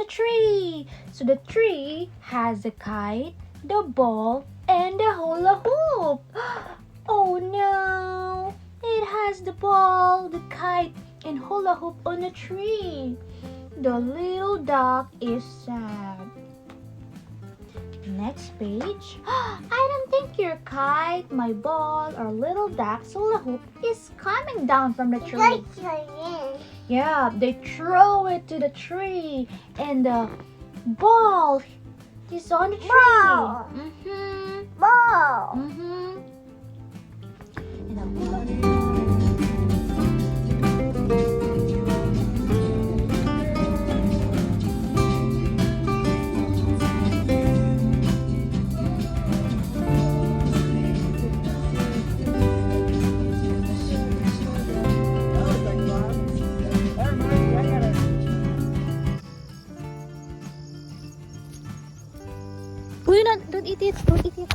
tree. So the tree has the kite, the ball, and the hula hoop. Oh no! It has the ball, the kite, and hula hoop on the tree. The little duck is sad. Next page. I don't think your kite, my ball, or little duck's hula hoop is coming down from the tree. Yeah, they throw it to the tree, and the ball is on the tree. Ball. Ball. And the hula Uy, don't eat it. Don't eat it.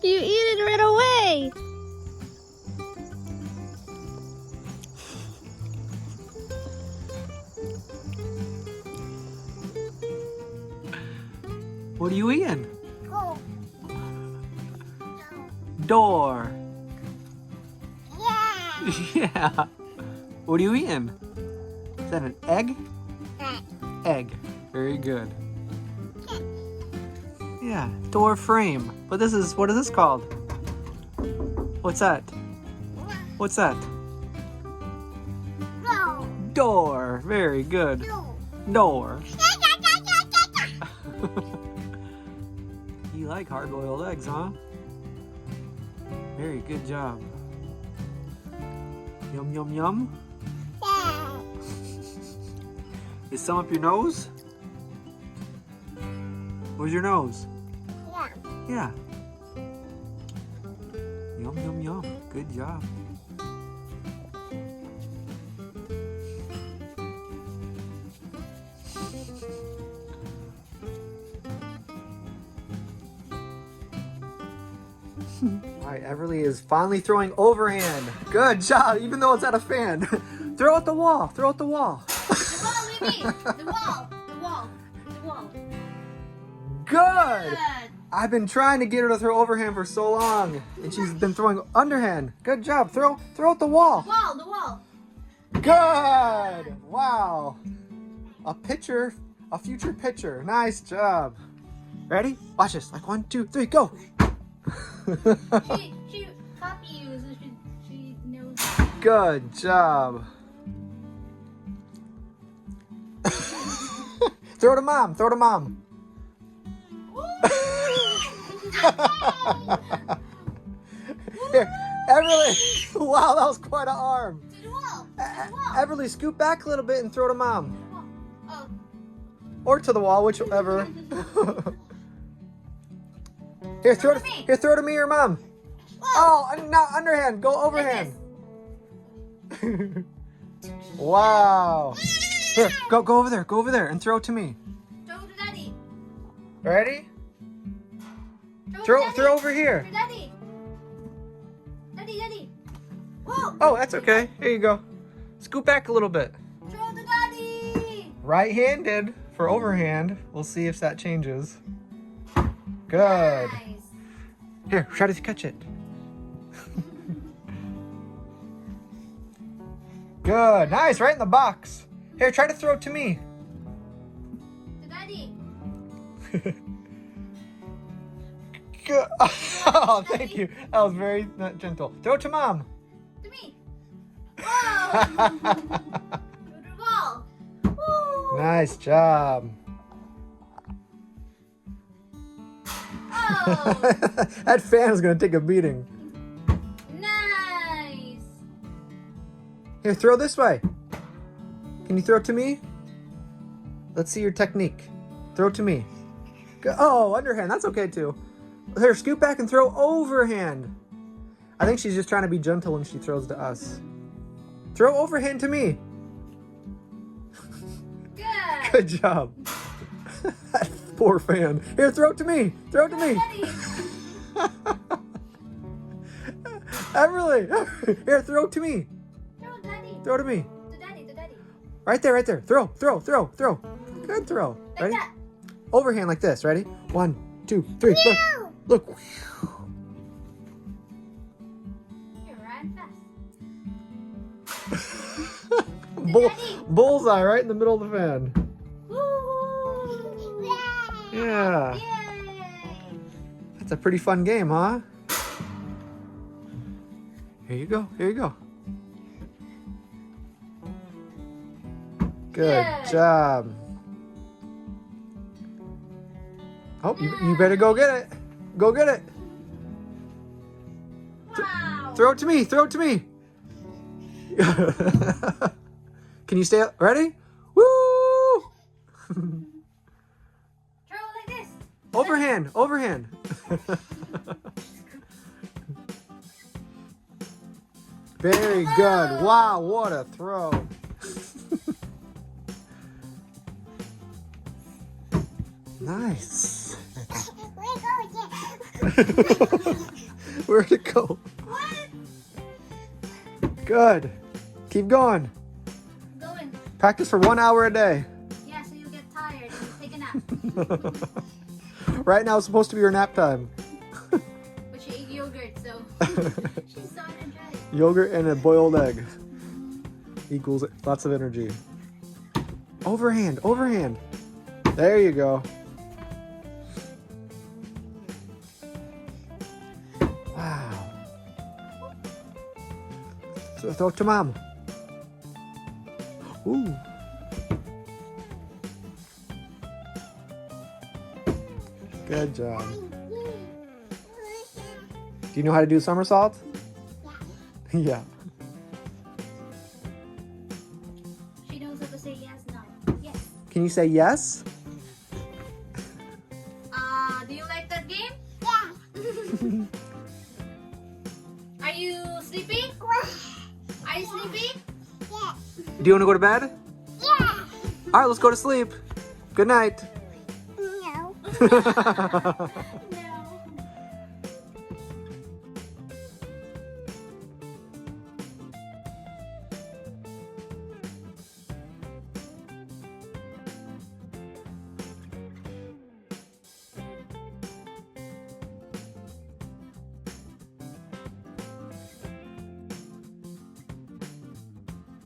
You eat it right away. What are you eating? Go. Door. Yeah. Yeah. What are you eating? Is that an egg? Egg. Very good. Yeah, door frame. But what is this called? What's that? What's that? Go. Door. Very good. Go. Door. You like hard-boiled eggs, huh? Very good job. Yum, yum, yum. Yeah. Is some up your nose? Where's your nose? Yeah. Yeah. Yum, yum, yum. Good job. All right, Everly is finally throwing overhand. Good job, even though it's at a fan. Throw at the wall. Throw at the wall. The wall, Mimi. The wall. The wall. The wall. Good. Good. I've been trying to get her to throw overhand for so long, and she's been throwing underhand. Good job. Throw at the wall. The wall. The wall. Good. Wow. A future pitcher. Nice job. Ready? Watch this. Like 1, 2, 3, go. She copied you, so she knows. Good job. Throw to mom. Throw to mom. Here, Everly. Wow, that was quite an arm. To the wall. To the wall. Everly, scoot back a little bit and throw to mom. Oh. Or to the wall, whichever. Here, throw to me or mom. Oh, not underhand. Go overhand. Wow. Here, go over there. Go over there and throw it to me. Throw to daddy. Ready? Throw to Throw over here. daddy. Daddy. Daddy, daddy. Whoa. Oh, that's okay. Here you go. Scoot back a little bit. Throw to daddy. Right-handed for overhand. We'll see if that changes. Good. Nice. Here, try to catch it. Good. Nice. Right in the box. Here, try to throw it to me. To daddy. Good. Oh, thank you. That was very gentle. Throw it to mom. To me. Whoa. To the wall. Woo. Nice job. Oh. That fan is going to take a beating. Nice. Here, throw this way. Can you throw it to me? Let's see your technique. Throw it to me. Oh, underhand. That's okay too. Here, scoot back and throw overhand. I think she's just trying to be gentle when she throws to us. Throw overhand to me. Good. Good job. That poor fan. Here, throw it to me. Throw it to me. Daddy. Everly. Here, throw it to me. Throw Throw to me. To daddy, to daddy. Right there, right there. Throw, throw, throw, throw. Good throw. Like Ready? that. Overhand like this. Ready? 1, 2, 3. Look. Look. You ran fast. Bullseye right in the middle of the fan. Woo! Yeah. Yay! That's a pretty fun game, huh? Here you go. Here you go. Good job. Oh, you better go get it. Go get it. Wow! Throw it to me. Throw it to me. Can you stay up? Ready? Woo! Throw like this. Overhand. Overhand. Very good. Wow, what a throw. Nice. Where'd it go? What? Good. Keep going. Going. Practice for 1 hour a day. Yeah, so you get tired and you take a nap. Right now it's supposed to be your nap time. But she ate yogurt, so she's so energetic. Yogurt and a boiled egg equals lots of energy. Overhand, overhand. There you go. Wow. So throw it to mom. Ooh. Good job. Do you know how to do somersault? Yeah. She knows how to say yes, no. Yes. Can you say yes? Do you like that game? Yeah. Are you sleepy? Are you sleepy? Yeah. Do you want to go to bed? Yeah. All right, let's go to sleep. Good night. No.